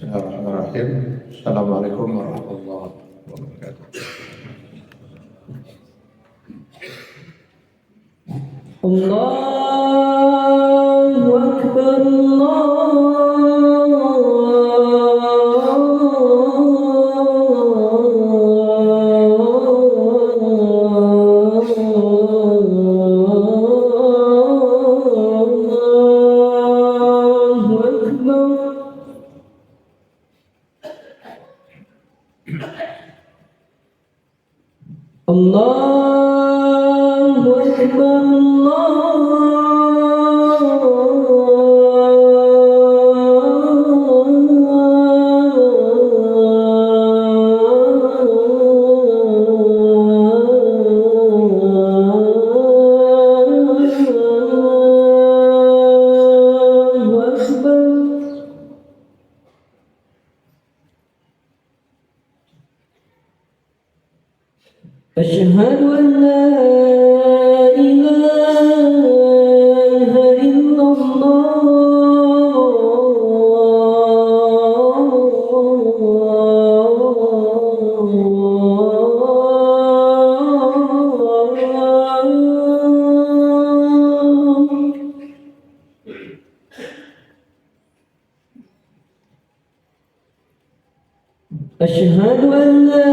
Bismillahirrahmanirrahim. Assalamualaikum warahmatullahi wabarakatuh. Allahu Akbar, Allahu Akbar, أشهد أن لا إله إلا أشهد أن لا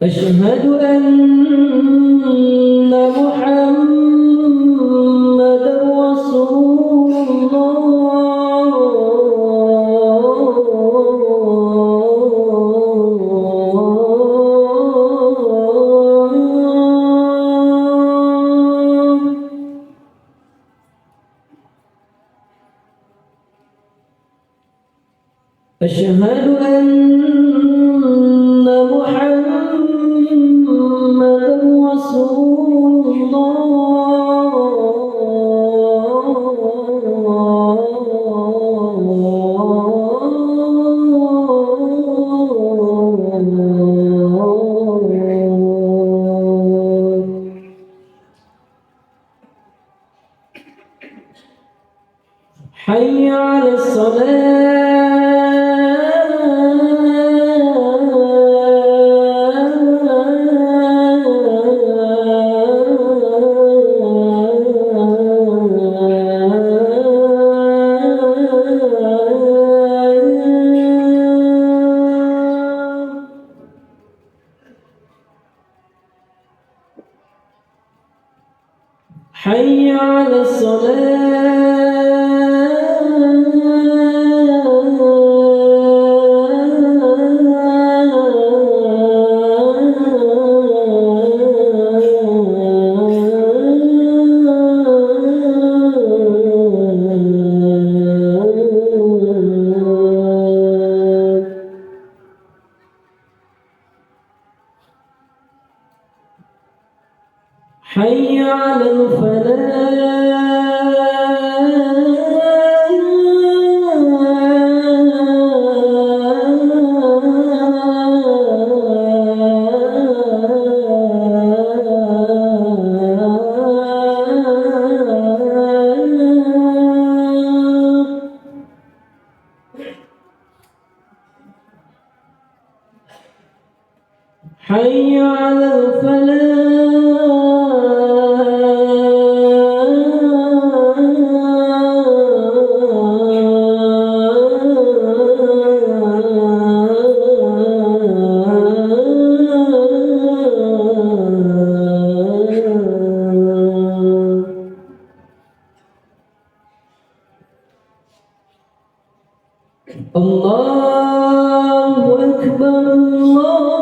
أشهد أن محمدا رسول الله. أشهد أن محمدا رسول الله. حي على الصلاة. حي على حي على حي على Allahu Akbar, Allahu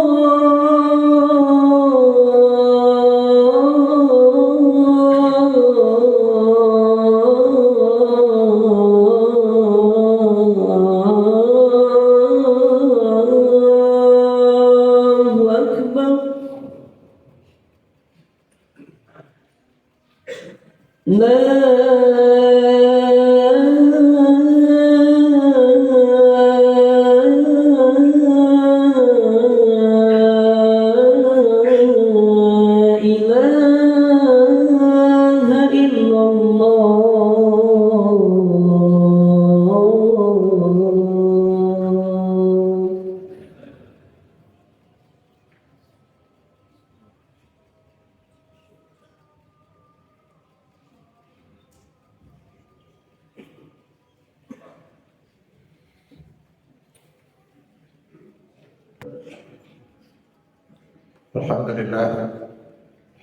Akbar. لا إله إلا الله.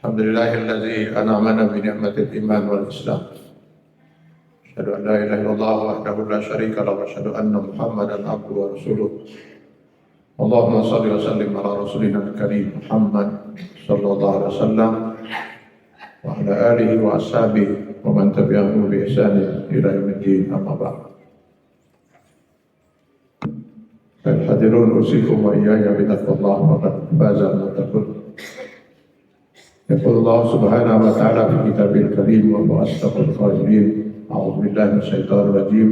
الحمد لله الذي أنعمنا بنعمة الإيمان والإسلام. أشهد أن لا إله إلا الله وحده لا شريك له وأشهد أن محمدا عبده ورسوله. اللهم صل وسلم على رسولنا الكريم محمد صلى الله عليه وسلم وعلى آله وأصحابه ومن تبعهم بإحسان إلى يوم الدين. أما بعد. الحاضرون أوصيكم وإياي بتقوى الله فقد فاز المتقون. يقول الله سبحانه وتعالى في كتابه الكريم وهو أصدق القائلين: أعوذ بالله من الشيطان الرجيم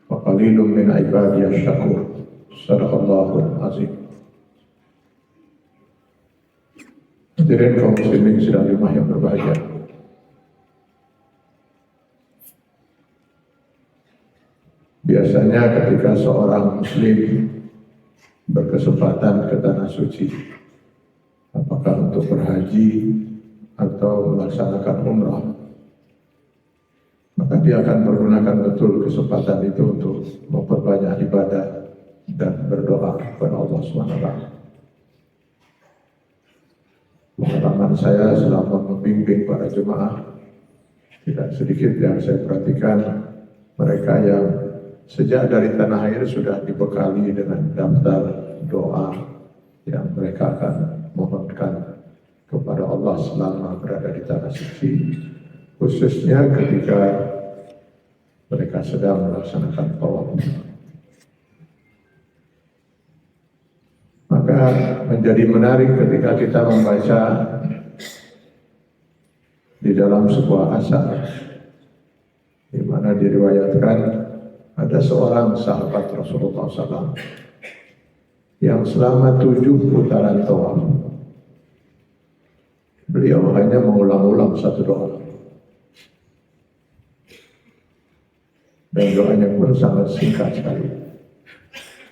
وقليل من عبادي الشكور. صدق الله العظيم. Hadirin kaum muslimin sidang Jumat yang berbahagia. Biasanya ketika seorang muslim berkesempatan ke tanah suci, apakah untuk berhaji atau melaksanakan umrah, maka dia akan menggunakan betul kesempatan itu untuk memperbanyak ibadah dan berdoa kepada Allah SWT. Pengalaman saya selama membimbing para jemaah, tidak sedikit yang saya perhatikan mereka yang sejak dari tanah air sudah dibekali dengan daftar doa yang mereka akan mohonkan kepada Allah selama berada di tanah suci, khususnya ketika mereka sedang melaksanakan tawaf. Maka menjadi menarik ketika kita membaca di dalam sebuah asar di mana diriwayatkan ada seorang sahabat Rasulullah SAW yang selama 7 putaran tawaf beliau hanya mengulang-ulang satu doa, dan doanya pun sangat singkat sekali.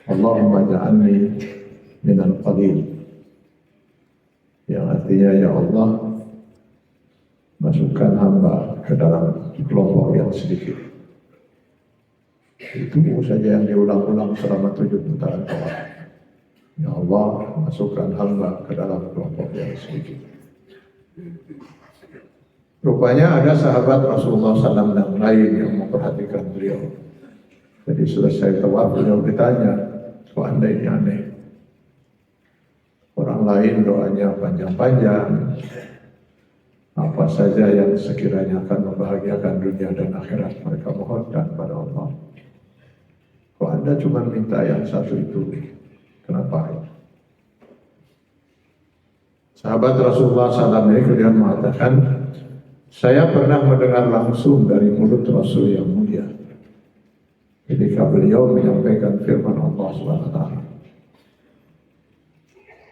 Allahumma ja'alni minal qalil, yang artinya ya Allah, masukkan hamba ke dalam kelompok yang sedikit. Itu saja yang diulang-ulang selama 7 putaran tawaf. Ya Allah, masukkan hamba ke dalam kelompok yang sedikit. Rupanya ada sahabat Rasulullah SAW yang lain yang memperhatikan beliau. Jadi selesai tawaf beliau ditanya, kok anda ini aneh? Orang lain doanya panjang-panjang, apa saja yang sekiranya akan membahagiakan dunia dan akhirat mereka mohonkan pada Allah. Kok anda cuma minta yang satu itu? Kenapa? Sahabat Rasulullah SAW ini kemudian mengatakan, saya pernah mendengar langsung dari mulut Rasul yang mulia ketika beliau menyampaikan firman Allah SWT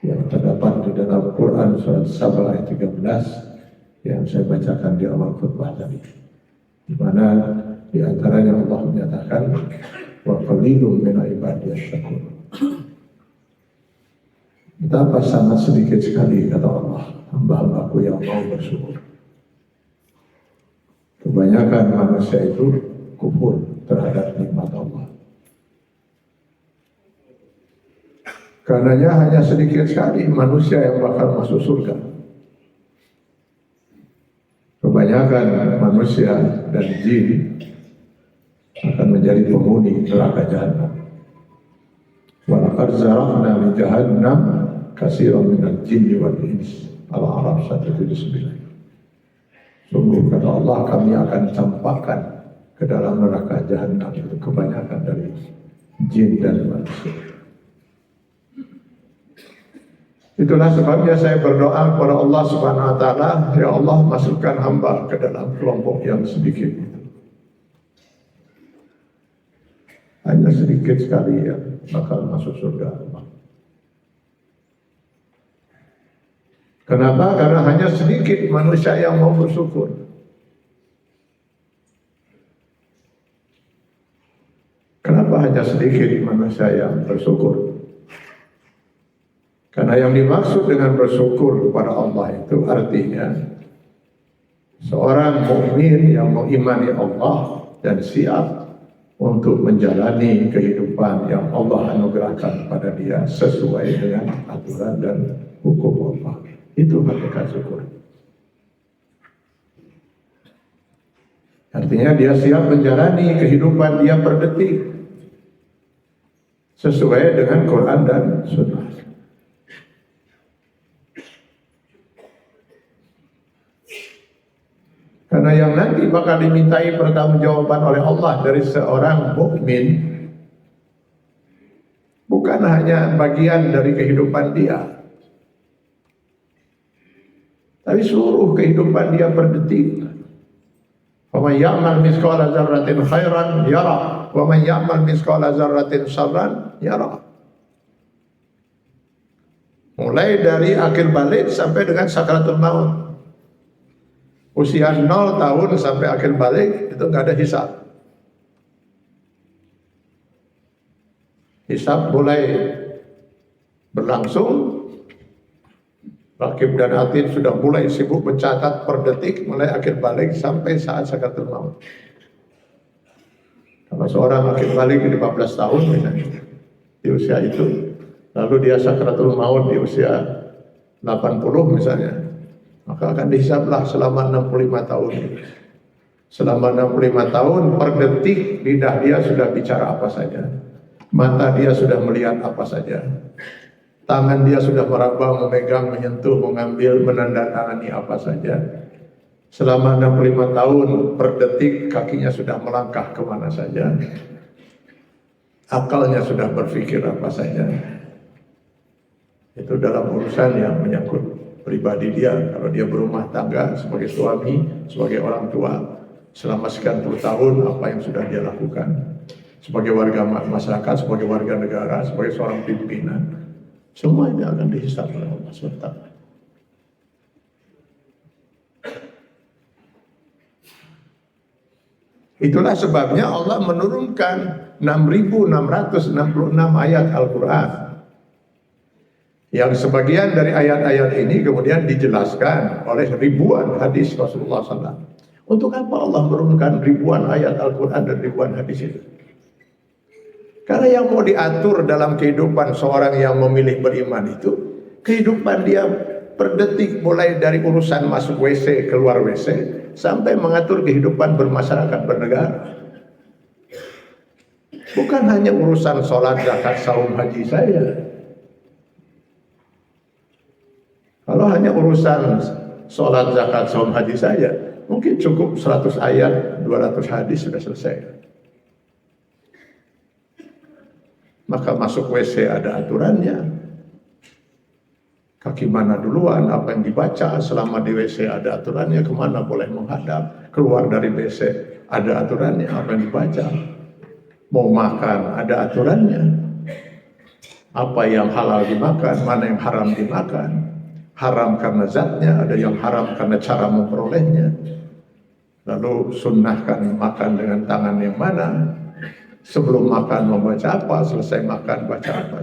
yang terdapat di dalam Quran surat Sabah ayat 13 yang saya bacakan di awal khutbah tadi, di mana di antaranya Allah menyatakan wa qalilun min ibadiyas syakur. Betapa sangat sedikit sekali, kata Allah, hamba-hambaku yang mau bersyukur. Kebanyakan manusia itu kufur terhadap nikmat Allah. Karenanya hanya sedikit sekali manusia yang bakal masuk surga. Kebanyakan manusia dan jin akan menjadi penghuni neraka jahanam. Wa laqad zara'na li jahannam katsiran minal jinni wal ins. Al-A'raf 179. Sungguh kata Allah, kami akan campakkan ke dalam neraka jahanam itu kebanyakan dari jin dan manusia. Itulah sebabnya saya berdoa kepada Allah Subhanahu wa taala, ya Allah masukkan hamba ke dalam kelompok yang sedikit itu. Hanya sedikit sekali yang bakal masuk surga Allah. Kenapa? Karena hanya sedikit manusia yang mau bersyukur. Kenapa hanya sedikit manusia yang bersyukur? Karena yang dimaksud dengan bersyukur kepada Allah itu artinya seorang mukmin yang mengimani Allah dan siap untuk menjalani kehidupan yang Allah anugerahkan pada dia sesuai dengan aturan dan hukum Allah. Itu hakikat syukur. Artinya dia siap menjalani kehidupan dia per detik sesuai dengan Quran dan Sunnah. Karena yang nanti bakal dimintai pertanggungjawaban oleh Allah dari seorang mukmin bukan hanya bagian dari kehidupan dia, tapi seluruh kehidupan dia per detik. Wa man ya'mal mithqala dzarratin khairan yara wa man ya'mal mithqala dzarratin syarran yara. Mulai dari akil balik sampai dengan sakaratul maut. Usia 0 tahun sampai akhir balik itu nggak ada hisab. Hisab mulai berlangsung, Raqib dan Atid sudah mulai sibuk mencatat per detik mulai akhir balik sampai saat sakaratul maut. Kalau seorang akhir balik di 15 tahun misalnya di usia itu, lalu dia sakaratul maut di usia 80 misalnya, maka akan dihisablah selama 65 tahun. Selama 65 tahun per detik lidah dia sudah bicara apa saja, mata dia sudah melihat apa saja, tangan dia sudah meraba, memegang, menyentuh, mengambil, menandatangani apa saja. Selama 65 tahun per detik kakinya sudah melangkah kemana saja, akalnya sudah berpikir apa saja. Itu dalam urusan yang menyangkut pribadi dia. Kalau dia berumah tangga sebagai suami, sebagai orang tua, selama sekian puluh tahun apa yang sudah dia lakukan sebagai warga masyarakat, sebagai warga negara, sebagai seorang pimpinan, semua ini akan dihisab oleh Allah SWT. Itulah sebabnya Allah menurunkan 6.666 ayat Al-Quran, yang sebagian dari ayat-ayat ini kemudian dijelaskan oleh ribuan hadis Rasulullah SAW. Untuk apa Allah menurunkan ribuan ayat Al-Quran dan ribuan hadis itu? Karena yang mau diatur dalam kehidupan seorang yang memilih beriman itu, kehidupan dia per detik, mulai dari urusan masuk WC, keluar WC, sampai mengatur kehidupan bermasyarakat, bernegara. Bukan hanya urusan sholat, zakat, saum, haji saya. Kalau hanya urusan sholat, zakat, saum, haji saja, mungkin cukup 100 ayat, 200 hadis sudah selesai. Maka masuk WC ada aturannya. Kaki mana duluan, apa yang dibaca, selama di WC ada aturannya, kemana boleh menghadap. Keluar dari WC ada aturannya, apa yang dibaca. Mau makan ada aturannya. Apa yang halal dimakan, mana yang haram dimakan. Haram karena zatnya, ada yang haram karena cara memperolehnya. Lalu sunnahkan makan dengan tangan yang mana, sebelum makan membaca apa, selesai makan baca apa.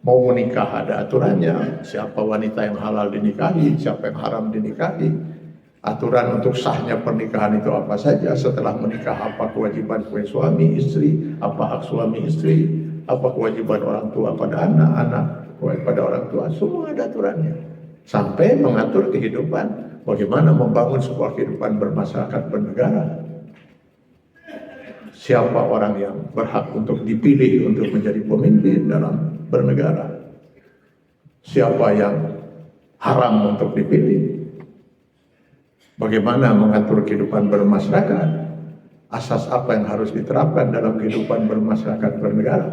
Mau menikah ada aturannya, siapa wanita yang halal dinikahi, siapa yang haram dinikahi. Aturan untuk sahnya pernikahan itu apa saja, setelah menikah apa kewajiban suami istri, apa hak suami istri, apa kewajiban orang tua pada anak, anak pada orang tua, semua ada aturannya. Sampai mengatur kehidupan, bagaimana membangun sebuah kehidupan bermasyarakat, bernegara. Siapa orang yang berhak untuk dipilih untuk menjadi pemimpin dalam bernegara, siapa yang haram untuk dipilih, bagaimana mengatur kehidupan bermasyarakat, asas apa yang harus diterapkan dalam kehidupan bermasyarakat, bernegara.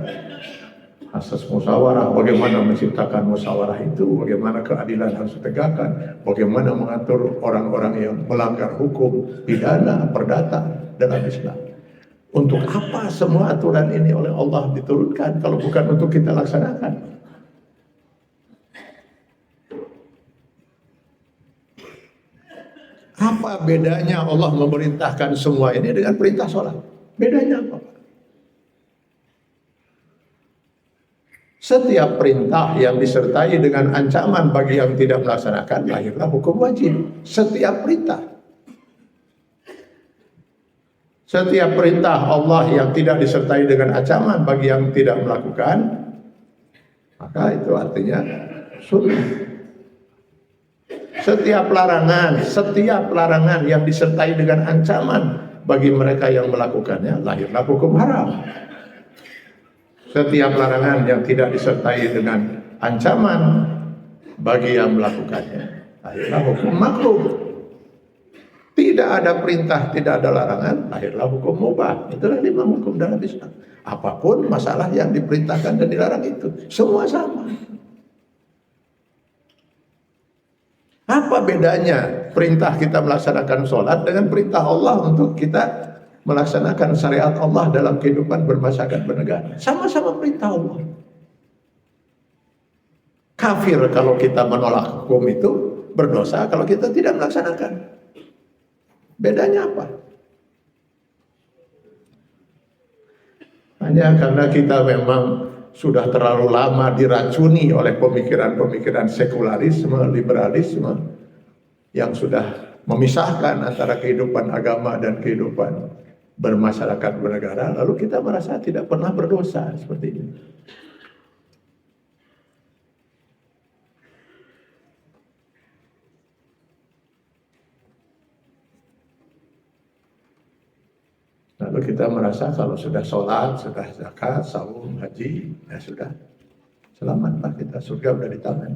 Asas musyawarah, bagaimana menciptakan musyawarah itu, bagaimana keadilan harus ditegakkan, bagaimana mengatur orang-orang yang melanggar hukum, pidana, perdata dalam Islam. Untuk apa semua aturan ini oleh Allah diturunkan kalau bukan untuk kita laksanakan? Apa bedanya Allah memerintahkan semua ini dengan perintah sholat? Bedanya apa? Setiap perintah yang disertai dengan ancaman bagi yang tidak melaksanakan, lahirlah hukum wajib. Setiap perintah. Setiap perintah Allah yang tidak disertai dengan ancaman bagi yang tidak melakukan, maka itu artinya sunnah. Setiap larangan yang disertai dengan ancaman bagi mereka yang melakukannya, lahirlah hukum haram. Setiap larangan yang tidak disertai dengan ancaman bagi yang melakukannya, lahirlah hukum makruh. Tidak ada perintah, tidak ada larangan, lahirlah hukum mubah. Itulah 5 hukum dalam Islam. Apapun masalah yang diperintahkan dan dilarang itu, semua sama. Apa bedanya perintah kita melaksanakan sholat dengan perintah Allah untuk kita melaksanakan syariat Allah dalam kehidupan bermasyarakat bernegara? Sama-sama perintah Allah. Kafir kalau kita menolak hukum itu, berdosa kalau kita tidak melaksanakan. Bedanya apa? Hanya karena kita memang sudah terlalu lama diracuni oleh pemikiran-pemikiran sekularisme, liberalisme yang sudah memisahkan antara kehidupan agama dan kehidupan bermasyarakat bernegara, lalu kita merasa tidak pernah berdosa seperti ini. Lalu kita merasa kalau sudah sholat, sudah zakat, saum, haji, ya sudah, selamatlah kita, surga sudah di tangan.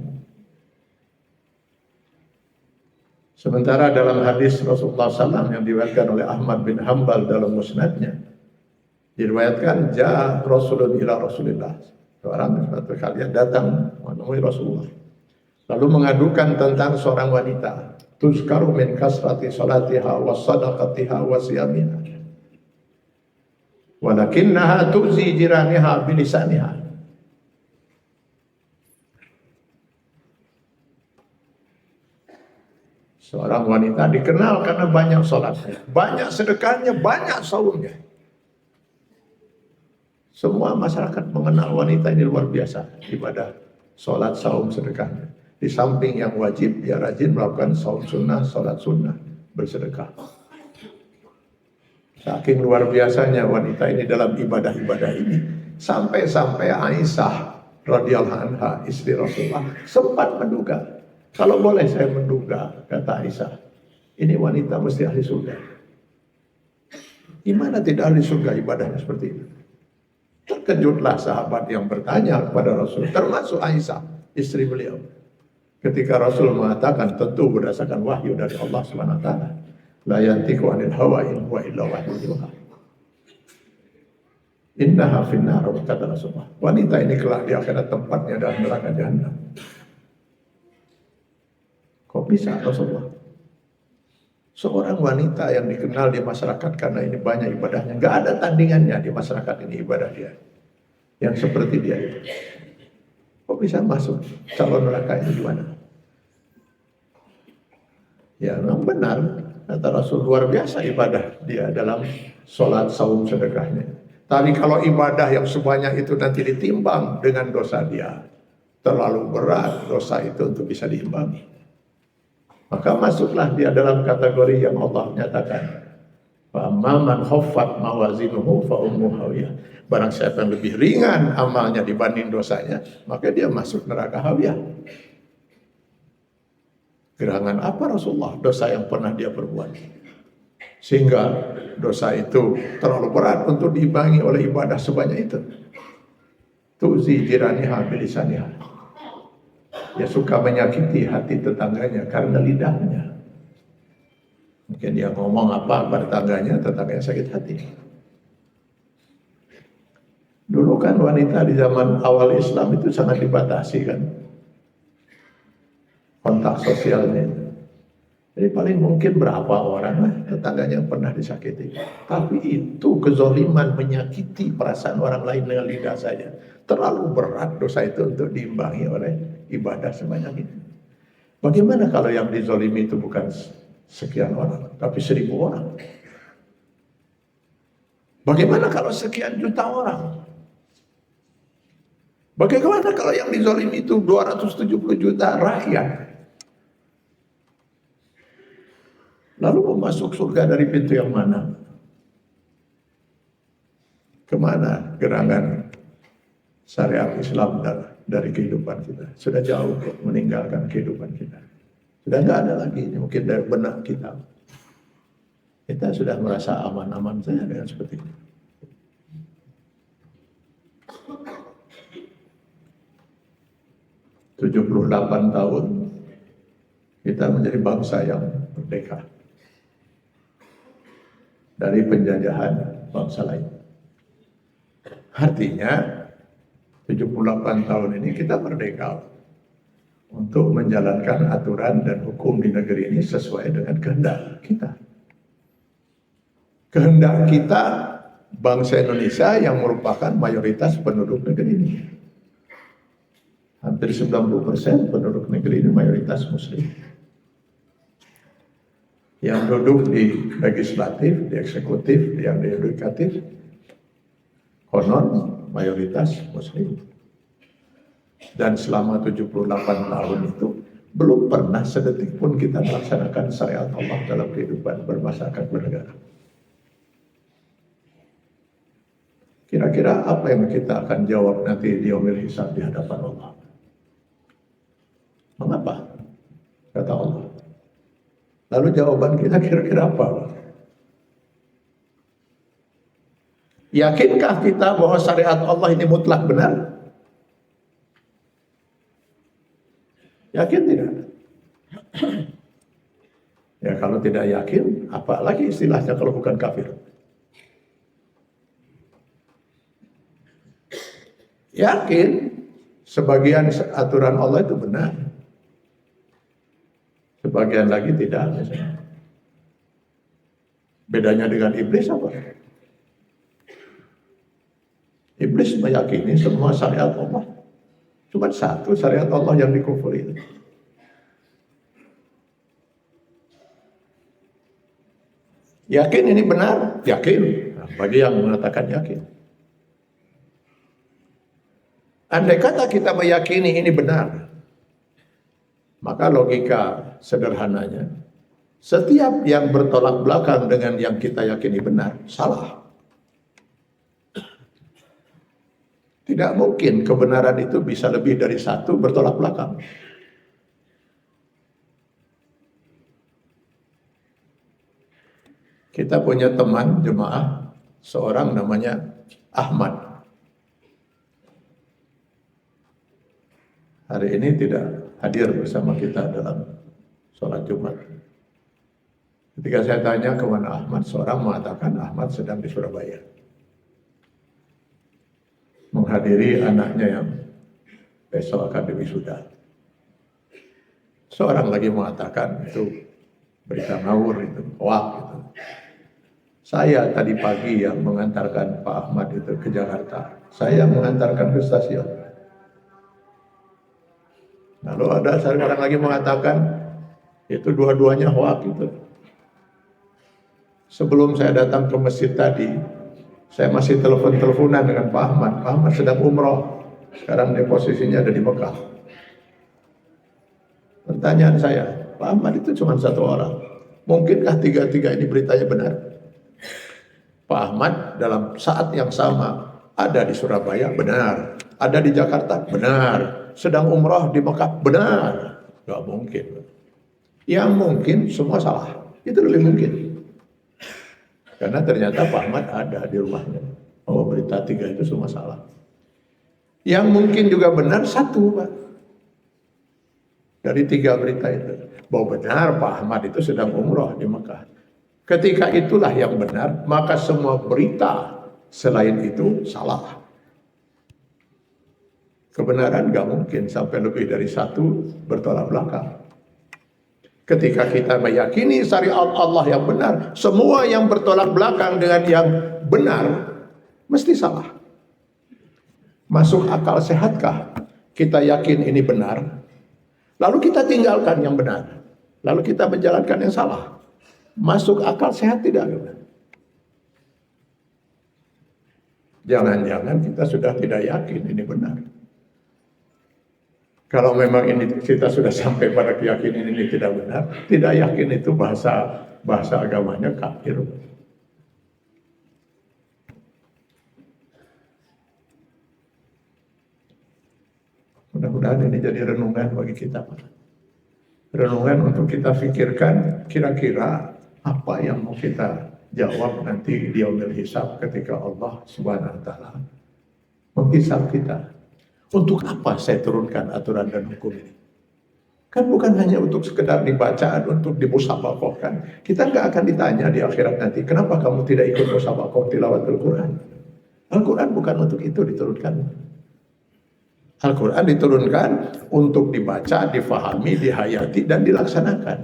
Sementara dalam hadis Rasulullah SAW yang diriwayatkan oleh Ahmad bin Hanbal dalam musnadnya, diriwayatkan ja Rasulun ila Rasulillah, seorang suatu kalian datang menemui Rasulullah, lalu mengadukan tentang seorang wanita, tuzkaru min kasrati salatiha wa sadaqatiha wa siyamiha, walakinnaha tu'zi jiraniha bilisaniha. Seorang wanita dikenal karena banyak sholatnya, banyak sedekahnya, banyak saumnya. Semua masyarakat mengenal wanita ini luar biasa, ibadah, sholat, saum, sedekahnya. Di samping yang wajib, dia rajin melakukan saum sunnah, sholat sunnah, bersedekah. Saking luar biasanya wanita ini dalam ibadah-ibadah ini, sampai-sampai Aisyah radhiyallahu anha, istri Rasulullah, sempat menduga. Kalau boleh saya menduga, kata Aisyah, ini wanita mesti ahli surga. Gimana tidak ahli surga ibadahnya seperti itu? Terkejutlah sahabat yang bertanya kepada Rasul, termasuk Aisyah, istri beliau. Ketika Rasul mengatakan, tentu berdasarkan wahyu dari Allah SWT, la yantiqu anil hawa in huwa illa wahyun yuha. Innaha finnar, kata Rasulullah. Wanita ini kelak di akhirat tempatnya dalam neraka jahanam. Kok bisa Rasulullah? Seorang wanita yang dikenal di masyarakat karena ini banyak ibadahnya, nggak ada tandingannya di masyarakat ini ibadah dia, yang seperti dia itu. Kok bisa masuk calon neraka ini gimana? Ya memang benar, kata Rasul, luar biasa ibadah dia dalam sholat, saum, sedekahnya. Tapi kalau ibadah yang sebanyak itu nanti ditimbang dengan dosa dia, terlalu berat dosa itu untuk bisa diimbangi. Maka masuklah dia dalam kategori yang Allah nyatakan, man khaffat mawazinuhu fa ummuhu hawiyah. Barang siapa yang lebih ringan amalnya dibanding dosanya, maka dia masuk neraka hawiyah. Gerangan apa Rasulullah dosa yang pernah dia perbuat, sehingga dosa itu terlalu berat untuk diimbangi oleh ibadah sebanyak itu? Tu'zi jiraniha bilisaniha. Dia suka menyakiti hati tetangganya karena lidahnya. Mungkin dia ngomong apa pada tetangganya sakit hati. Dulu kan wanita di zaman awal Islam itu sangat dibatasi kan kontak sosialnya. Jadi paling mungkin berapa orang lah tetangganya yang pernah disakiti. Tapi itu kezoliman menyakiti perasaan orang lain dengan lidah saja. Terlalu berat dosa itu untuk diimbangi oleh ibadah sebanyak itu. Bagaimana kalau yang dizolimi itu bukan sekian orang, tapi 1000 orang? Bagaimana kalau sekian juta orang? Bagaimana kalau yang dizolimi itu 270 juta rakyat? Lalu mau masuk surga dari pintu yang mana? Kemana gerangan syariat Islam dari kehidupan kita? Sudah jauh meninggalkan kehidupan kita. Sudah nggak ada lagi, mungkin dari benak kita. Kita sudah merasa aman-aman saja dengan seperti itu. "78 tahun kita menjadi bangsa yang merdeka dari penjajahan bangsa lain." Artinya 78 tahun ini kita merdeka untuk menjalankan aturan dan hukum di negeri ini sesuai dengan kehendak kita. Kehendak kita bangsa Indonesia yang merupakan mayoritas penduduk negeri ini. Hampir 90% penduduk negeri ini mayoritas muslim. Yang duduk di legislatif, di eksekutif, yang di yudikatif, konon mayoritas muslim. Dan selama 78 tahun itu belum pernah sedetik pun kita melaksanakan syariat Allah dalam kehidupan bermasyarakat bernegara. Kira-kira apa yang kita akan jawab nanti di yaumil hisab di hadapan Allah? Mengapa? Kata Allah. Lalu jawaban kita kira-kira apa? Yakinkah kita bahwa syariat Allah ini mutlak benar? Yakin tidak? Ya kalau tidak yakin, apalagi istilahnya kalau bukan kafir. Yakin sebagian aturan Allah itu benar, sebagian lagi tidak. Misalnya. Bedanya dengan iblis apa? Iblis meyakini semua syariat Allah. Cuma satu syariat Allah yang dikufuri. Yakin ini benar? Yakin. Nah, bagi yang mengatakan yakin. Andai kata kita meyakini ini benar, maka logika sederhananya, setiap yang bertolak belakang dengan yang kita yakini benar, salah. Tidak mungkin kebenaran itu bisa lebih dari satu bertolak belakang. Kita punya teman jemaah, seorang namanya Ahmad. Hari ini tidak hadir bersama kita dalam sholat Jumat. Ketika saya tanya kemana Ahmad, seorang mengatakan Ahmad sedang di Surabaya. Menghadiri anaknya yang besok akan wisuda. Seorang lagi mengatakan itu berita ngawur, itu hoak gitu. Saya tadi pagi yang mengantarkan Pak Ahmad itu ke Jakarta. Saya mengantarkan ke stasiun. Lalu ada orang lagi mengatakan itu dua-duanya hoak itu. Sebelum saya datang ke masjid tadi, saya masih telepon-teleponan dengan Pak Ahmad. Pak Ahmad sedang umroh. Sekarang dia posisinya ada di Mekah. Pertanyaan saya, Pak Ahmad itu cuma satu orang. Mungkinkah tiga-tiga ini beritanya benar? Pak Ahmad dalam saat yang sama ada di Surabaya, benar. Ada di Jakarta, benar. Sedang umroh di Mekah, benar. Gak mungkin. Yang mungkin semua salah. Itu lebih mungkin. Karena ternyata Pak Ahmad ada di rumahnya. Oh, berita tiga itu semua salah. Yang mungkin juga benar satu, Pak. Dari tiga berita itu. Bahwa benar Pak Ahmad itu sedang umroh di Mekah. Ketika itulah yang benar, maka semua berita selain itu salah. Kebenaran nggak mungkin sampai lebih dari satu bertolak belakang. Ketika kita meyakini syariat Allah yang benar, semua yang bertolak belakang dengan yang benar mesti salah. Masuk akal sehatkah kita yakin ini benar, lalu kita tinggalkan yang benar, lalu kita menjalankan yang salah? Masuk akal sehat tidak? Jangan-jangan kita sudah tidak yakin ini benar. Kalau memang ini kita sudah sampai pada keyakinan ini tidak benar, tidak yakin itu bahasa agamanya kafir. Mudah-mudahan ini jadi renungan bagi kita. Renungan untuk kita pikirkan kira-kira apa yang mau kita jawab nanti di yaumil hisab ketika Allah Subhanahu wa taala menghisab kita. Untuk apa saya turunkan aturan dan hukum ini? Kan bukan hanya untuk sekedar dibaca, untuk dimusabakohkan. Kita nggak akan ditanya di akhirat nanti, kenapa kamu tidak ikut musabakoh tilawat Al-Quran? Al-Quran bukan untuk itu diturunkan. Al-Quran diturunkan untuk dibaca, difahami, dihayati, dan dilaksanakan.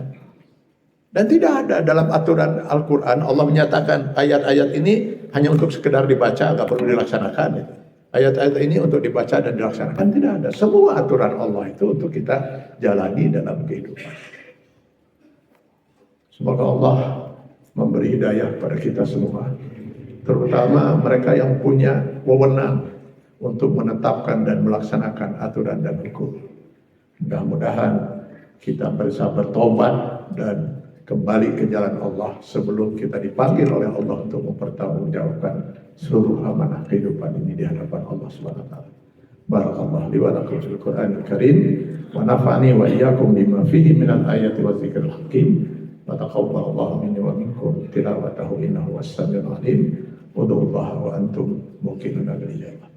Dan tidak ada dalam aturan Al-Quran, Allah menyatakan ayat-ayat ini hanya untuk sekedar dibaca, nggak perlu dilaksanakan. Ayat-ayat ini untuk dibaca dan dilaksanakan, tidak ada. Semua aturan Allah itu untuk kita jalani dalam kehidupan. Semoga Allah memberi hidayah pada kita semua, terutama mereka yang punya wewenang untuk menetapkan dan melaksanakan aturan dan hukum. Mudah-mudahan kita bisa bertobat dan kembali ke jalan Allah sebelum kita dipanggil oleh Allah untuk mempertanggungjawabkan seluruh amanah kehidupan ini di hadapan Allah Subhanahu wa taala. Barakallahu li wa lakum fil Qur'anil Karim wa nafa'ani wa iyyakum bima fihi minal ayati wa dzikril hakim wa taqabbalallahu minni wa minkum tilawatahu innahu was-sami'ul 'alim. Ud'ullaha wa antum muqinuna bil ijabah.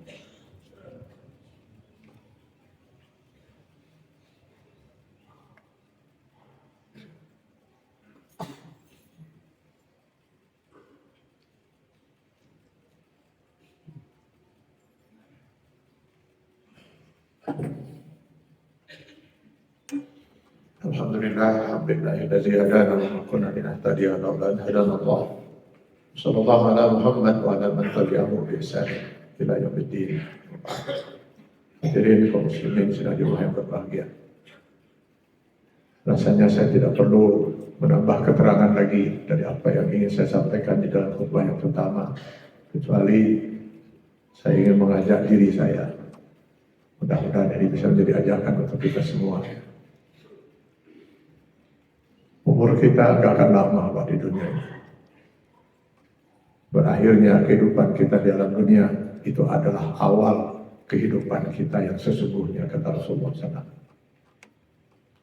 Alhamdulillah, alhamdulillahilladzi hadana wa ma kunna linahtadiya laula an hadana Allah. Sallallahu ala Muhammad wa ala man tabi'ahu bi ihsan ila yaumiddin. Hadirin kaum muslimin sedang yang berbahagia. Rasanya saya tidak perlu menambah keterangan lagi dari apa yang ingin saya sampaikan di dalam khutbah yang pertama, kecuali saya ingin mengajak diri saya. Mudah-mudahan ini bisa menjadi ajakan untuk kita semua. Umur kita gak akan lama Pak di dunia ini. Berakhirnya kehidupan kita di alam dunia itu adalah awal kehidupan kita yang sesungguhnya, kata Rasulullah SAW.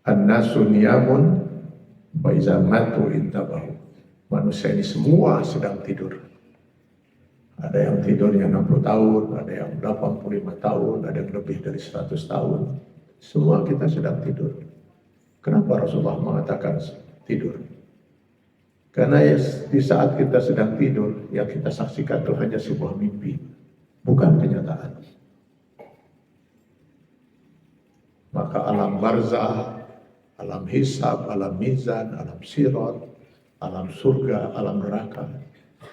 An-nasu niyamun wa iza matu intabahu. Manusia ini semua sedang tidur. Ada yang tidurnya 60 tahun, ada yang 85 tahun, ada yang lebih dari 100 tahun. Semua kita sedang tidur. Kenapa Rasulullah mengatakan tidur? Karena di saat kita sedang tidur, yang kita saksikan itu hanya sebuah mimpi, bukan kenyataan. Maka alam barzah, alam hisab, alam mizan, alam sirat, alam surga, alam neraka,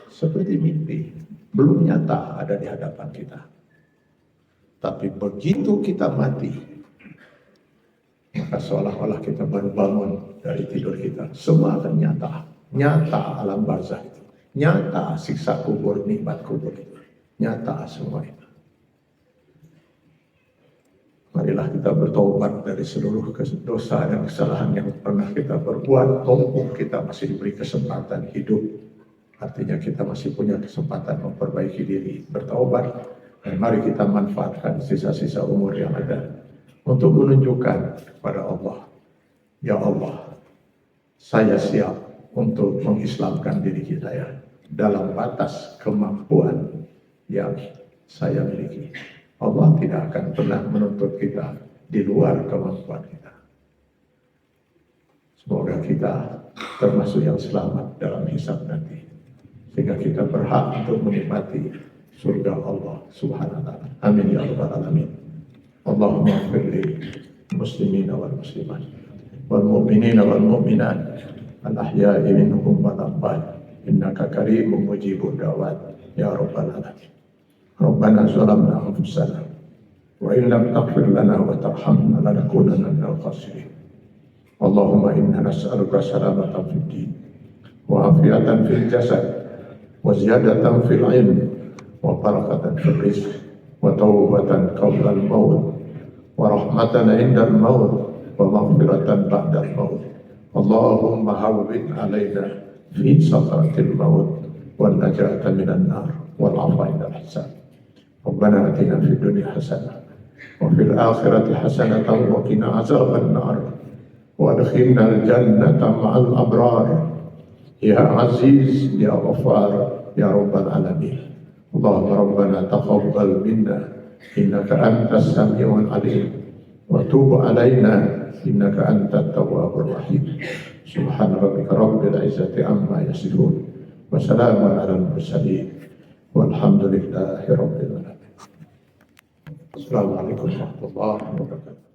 seperti mimpi, belum nyata ada di hadapan kita. Tapi begitu kita mati, maka seolah-olah kita baru bangun dari tidur kita. Semua akan nyata. Nyata alam barzah itu. Nyata siksa kubur, nikmat kubur itu. Nyata semua itu. Marilah kita bertobat dari seluruh dosa dan kesalahan yang pernah kita perbuat. Mumpung kita masih diberi kesempatan hidup. Artinya kita masih punya kesempatan memperbaiki diri, bertobat. Dan mari kita manfaatkan sisa-sisa umur yang ada untuk menunjukkan kepada Allah, ya Allah, saya siap untuk mengislamkan diri saya dalam batas kemampuan yang saya miliki. Allah tidak akan pernah menuntut kita di luar kemampuan kita. Semoga kita termasuk yang selamat dalam hisab nanti, sehingga kita berhak untuk menikmati surga Allah Subhanahu wa taala. Amin ya rabbal alamin. اللهم اغفر للمسلمين والمسلمات والمؤمنين والمؤمنات الأحياء منهم والأموات إنك كريم مجيب الدعوات يا رب العالمين. ربنا ظلمنا أنفسنا وإن لم تغفر لنا وترحمنا لنكونن من الخاسرين. اللهم إنا نسألك سلامة في الدين وعافية في الجسد وزيادة في العلم وبركة في الرزق وتوبة قبل الموت ورحمة عند الموت ومغفرة بعد الموت. اللهم هون علينا في سكرة الموت والنجاة من النار والعفو عند الحساب. ربنا آتنا في الدنيا حسنة وفي الآخرة حسنة وقنا عذاب النار وادخلنا الجنة مع الأبرار يا عزيز يا غفار يا رب العالمين. اللهم ربنا تقبل منا إنك أنت السميع العليم وتوب علينا إنك أنت التواب الرحيم. سبحان ربك رب العزة عما يصفون وسلام على المرسلين والحمد لله رب العالمين. السلام عليكم ورحمة الله وبركاته.